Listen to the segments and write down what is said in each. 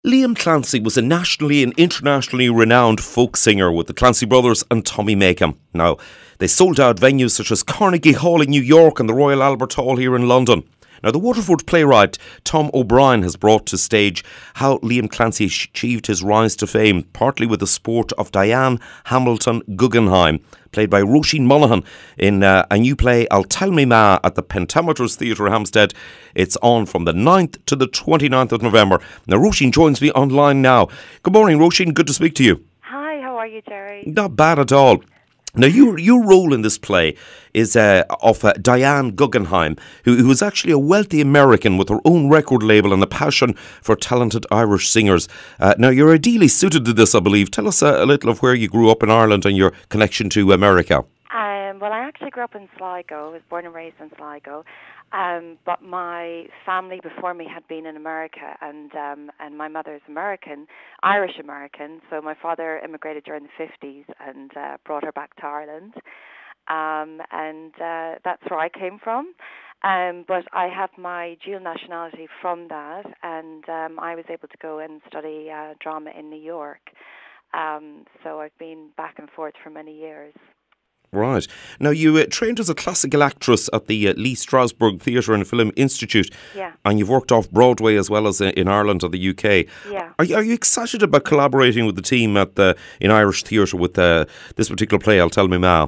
Liam Clancy was a nationally and internationally renowned folk singer with the Clancy brothers and Tommy Makem. Now, they sold out venues such as Carnegie Hall in New York and the Royal Albert Hall here in London. Now, the Waterford playwright Tom O'Brien has brought to stage how Liam Clancy achieved his rise to fame, partly with the sport of Diane Hamilton Guggenheim, played by Roisin Monaghan in a new play, I'll Tell Me Ma, at the Pentameters Theatre, Hampstead. It's on from the 9th to the 29th of November. Now, Roisin joins me online now. Good morning, Roisin. Good to speak to you. Hi, how are you, Jerry? Not bad at all. Now, your role in this play is of Diane Guggenheim, who is actually a wealthy American with her own record label and a passion for talented Irish singers. Now, you're ideally suited to this, I believe. Tell us a little of where you grew up in Ireland and your connection to America. Well, I actually grew up in Sligo. I was born and raised in Sligo. But my family before me had been in America, and my mother's American, Irish American. So my father immigrated during the 50s and brought her back to Ireland. And that's where I came from. But I have my dual nationality from that, and I was able to go and study drama in New York. So I've been back and forth for many years. Right. Now, you trained as a classical actress at the Lee Strasberg Theatre and Film Institute. Yeah. And you've worked off Broadway as well as in Ireland and the UK. Yeah. Are you excited about collaborating with the team in Irish theatre with this particular play, I'll Tell Me Ma?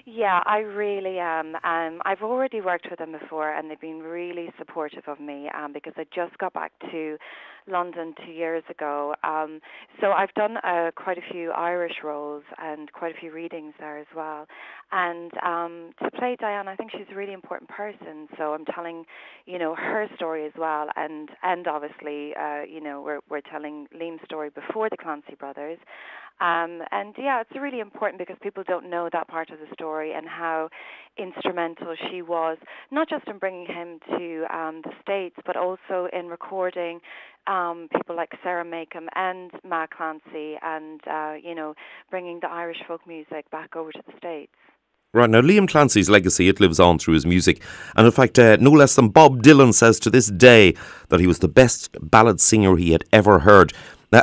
Yeah, I really am. I've already worked with them before, and they've been really supportive of me because I just got back to London 2 years ago. So I've done quite a few Irish roles and quite a few readings there as well. And to play Diane, I think she's a really important person. So I'm telling, her story as well, and obviously, we're telling Liam's story before the Clancy brothers. And yeah, it's really important because people don't know that part of the story and how instrumental she was, not just in bringing him to the States, but also in recording people like Sarah Makem and Ma Clancy and, bringing the Irish folk music back over to the States. Right, now Liam Clancy's legacy, it lives on through his music. And in fact, no less than Bob Dylan says to this day that he was the best ballad singer he had ever heard.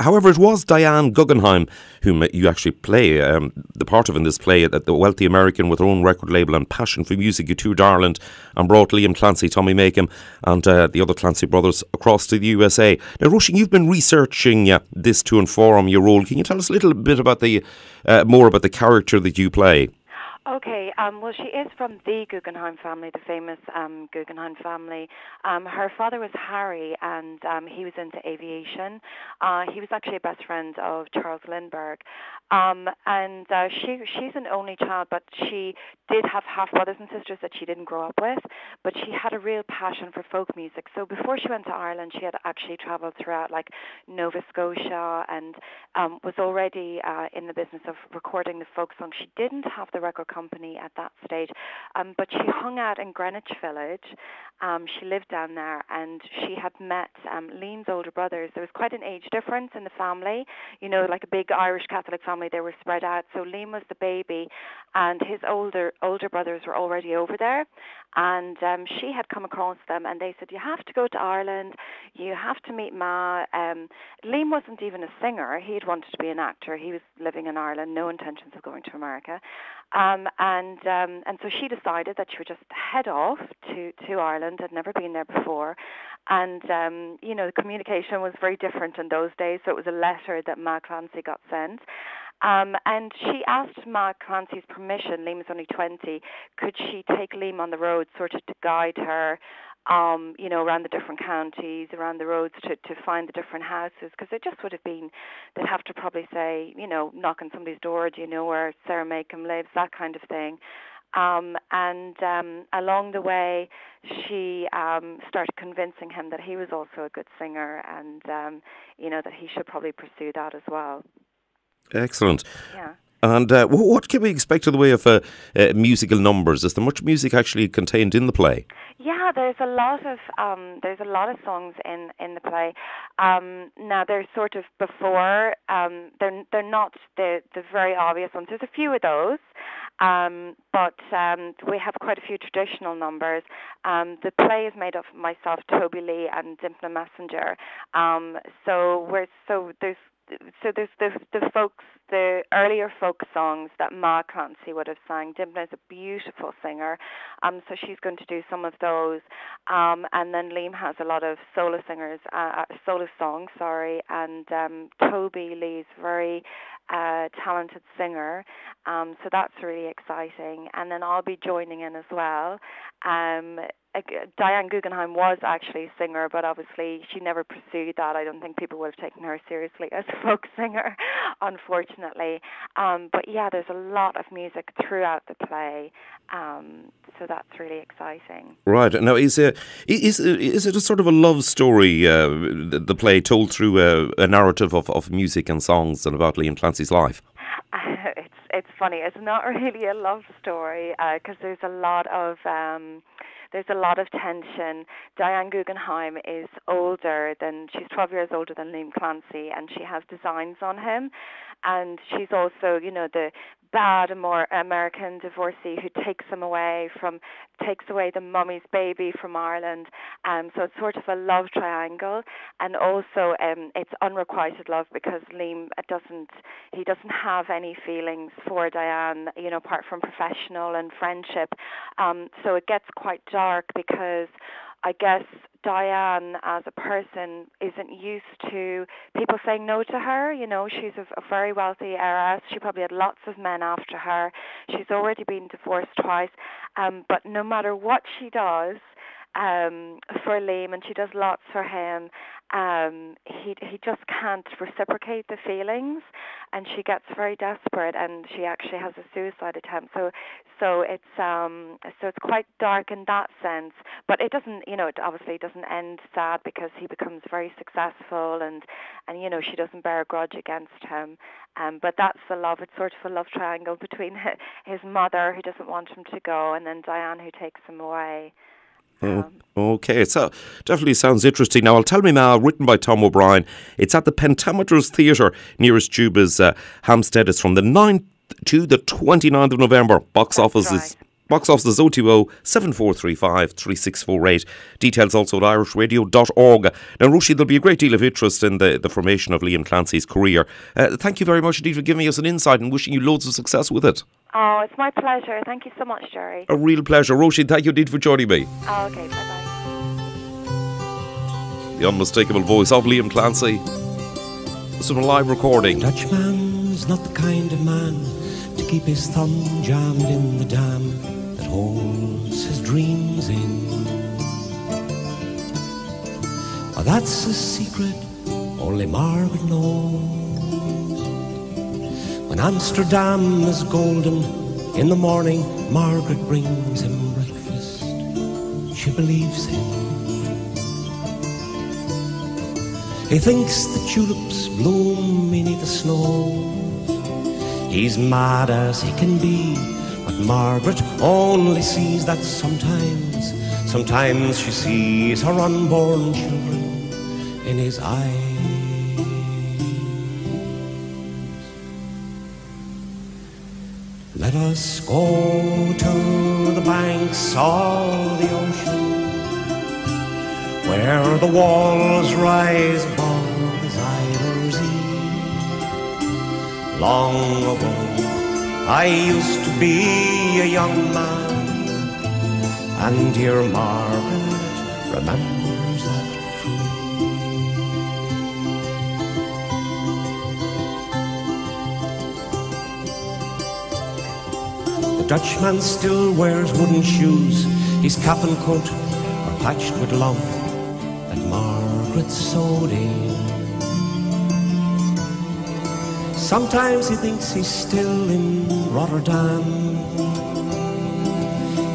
However, it was Diane Guggenheim, whom you actually play the part of in this play, the wealthy American with her own record label and passion for music, who toured Ireland and brought Liam Clancy, Tommy Makem and the other Clancy brothers across to the USA. Now, Roisin, you've been researching this to inform your role. Can you tell us a little bit about more about the character that you play? Okay, well, she is from the Guggenheim family, the famous Guggenheim family. Her father was Harry, and he was into aviation. He was actually a best friend of Charles Lindbergh. And she's an only child, but she did have half brothers and sisters that she didn't grow up with, but she had a real passion for folk music. So before she went to Ireland, she had actually traveled throughout like Nova Scotia and was already in the business of recording the folk songs. She didn't have the record company at that stage, but she hung out in Greenwich Village. She lived down there, and she had met Liam's older brothers. There was quite an age difference in the family, like a big Irish Catholic family. They were spread out. So Liam was the baby, and his older brothers were already over there. And she had come across them, and they said, you have to go to Ireland. You have to meet Ma. Liam wasn't even a singer. He'd wanted to be an actor. He was living in Ireland, no intentions of going to America. And so she decided that she would just head off to Ireland. Had never been there before. And, the communication was very different in those days. So it was a letter that Ma Clancy got sent. And she asked Ma Clancy's permission. Liam was only 20. Could she take Liam on the road, sort of to guide her, around the different counties, around the roads to find the different houses? Because it just would have been, they'd have to probably say, knock on somebody's door, do you know where Sarah Makem lives, that kind of thing. And along the way, she started convincing him that he was also a good singer and, that he should probably pursue that as well. Excellent. Yeah. And what can we expect in the way of musical numbers? Is there much music actually contained in the play? Yeah, there's a lot of songs in the play. Now they're sort of before they're not the very obvious ones. There's a few of those, But we have quite a few traditional numbers. The play is made of myself, Toby Lee, and Dimpna Messenger. There's the earlier folk songs that Ma Clancy would have sang. Dimpna is a beautiful singer, so she's going to do some of those. And then Liam has a lot of solo songs, and Toby Lee's very talented singer, so that's really exciting. And then I'll be joining in as well. Diane Guggenheim was actually a singer, but obviously she never pursued that. I don't think people would have taken her seriously as a folk singer, unfortunately. But yeah, there's a lot of music throughout the play, so that's really exciting. Right. Now, is it a sort of a love story, the play told through a narrative of music and songs and about Liam Clancy's life? It's funny. It's not really a love story because there's a lot of tension. Diane Guggenheim is she's 12 years older than Liam Clancy, and she has designs on him. And she's also, the bad American divorcee who takes away the mummy's baby from Ireland. So it's sort of a love triangle, and also it's unrequited love because Liam doesn't have any feelings for Diane, apart from professional and friendship. So it gets quite dark because I guess Diane, as a person, isn't used to people saying no to her. She's a very wealthy heiress. She probably had lots of men after her. She's already been divorced twice. But no matter what she does for Liam, and she does lots for him, he just can't reciprocate the feelings, and she gets very desperate, and she actually has a suicide attempt. So it's quite dark in that sense, but it doesn't, it obviously doesn't end sad because he becomes very successful, and she doesn't bear a grudge against him. But that's the love. It's sort of a love triangle between his mother, who doesn't want him to go, and then Diane, who takes him away. Okay, so definitely sounds interesting. Now, I'll tell me now, written by Tom O'Brien. It's at the Pentameters Theatre nearest Juba's Hampstead. It's from the 9th to the 29th of November. Box office is 020 7435 3648. Details also at irishradio.org. Now, Roisin, there'll be a great deal of interest in the formation of Liam Clancy's career. Thank you very much indeed for giving us an insight and wishing you loads of success with it. Oh, it's my pleasure. Thank you so much, Jerry. A real pleasure. Roisin, thank you indeed for joining me. Oh, okay, bye-bye. The unmistakable voice of Liam Clancy. This is a live recording. Dutchman's not the kind of man to keep his thumb jammed in the dam that holds his dreams in. Oh, that's a secret only Margaret knows. When Amsterdam is golden, in the morning Margaret brings him breakfast. She believes him. He thinks the tulips bloom beneath the snow. He's mad as he can be, but Margaret only sees that sometimes she sees her unborn children in his eyes. Let us go to the banks of the ocean, where the walls rise above the Zuyder Zee. Long ago, I used to be a young man, and dear Margaret remembers that The Dutchman still wears wooden shoes. His cap and coat are patched with love that Margaret sewed in. Sometimes he thinks he's still in Rotterdam.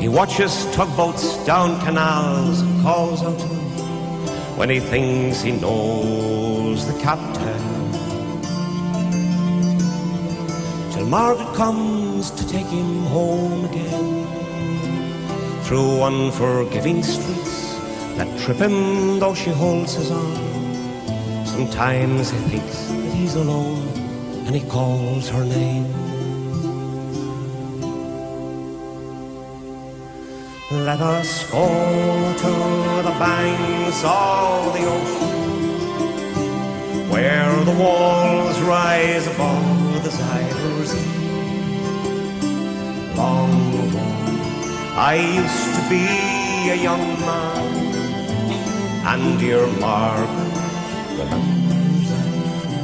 He watches tugboats down canals and calls out to them when he thinks he knows the captain. Till Margaret comes to take him home again, through unforgiving streets that trip him though she holds his arm. Sometimes he thinks that he's alone and he calls her name. Let us go to the banks of the ocean, where the walls rise above the Zuyder Zee. Long ago, I used to be a young man, and dear Margaret remembers that for me.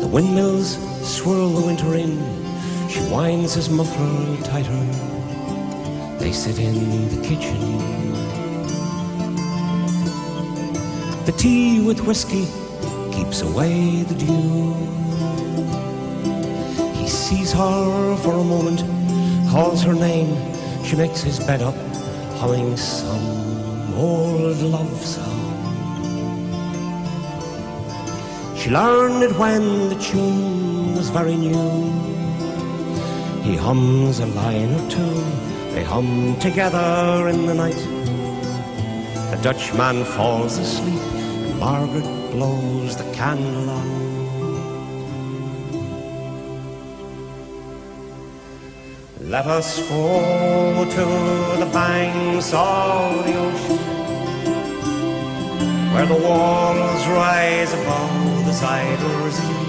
The windmills swirl the winter in, she winds his muffler tighter. They sit in the kitchen. The tea with whiskey keeps away the dew. He sees her for a moment, calls her name. She makes his bed up, humming some old love song. She learned it when the tune was very new. He hums a line or two, they hum together in the night. The Dutchman falls asleep, and Margaret blows the candle out. Let us go to the banks of the ocean, where the walls rise above the Zuyder Zee.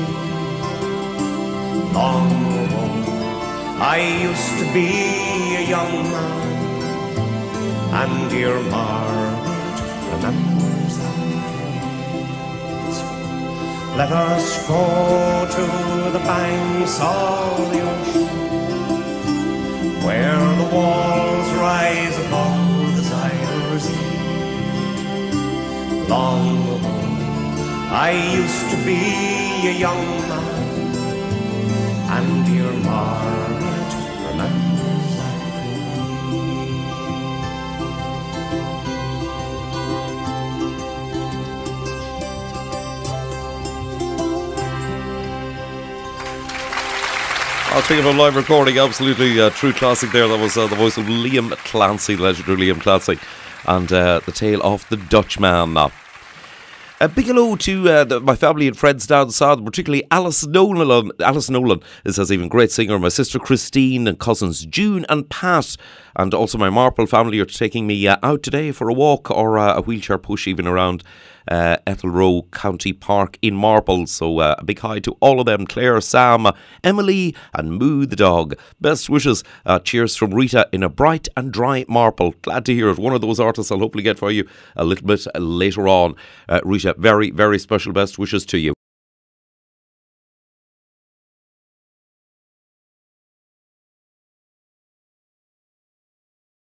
Long ago, I used to be a young man, and dear Margaret remembers that. Let us go to the banks of the ocean, where the walls rise above the Zuyder Zee. Long ago, I used to be a young man, and dear Margaret remembers that. I'll take it on live recording, absolutely true classic there. That was the voice of Liam Clancy, the legendary Liam Clancy, and the tale of the Dutchman. A big hello to my family and friends down south, particularly Alice Nolan. Alice Nolan is even great singer. My sister Christine and cousins June and Pat, and also my Marple family are taking me out today for a walk or a wheelchair push even around Ethelroe County Park in Marple. So a big hi to all of them: Claire, Sam, Emily and Moo the dog. Best wishes. Cheers from Rita in a bright and dry Marple. Glad to hear it. One of those artists I'll hopefully get for you a little bit later on. Rita, very, very special best wishes to you.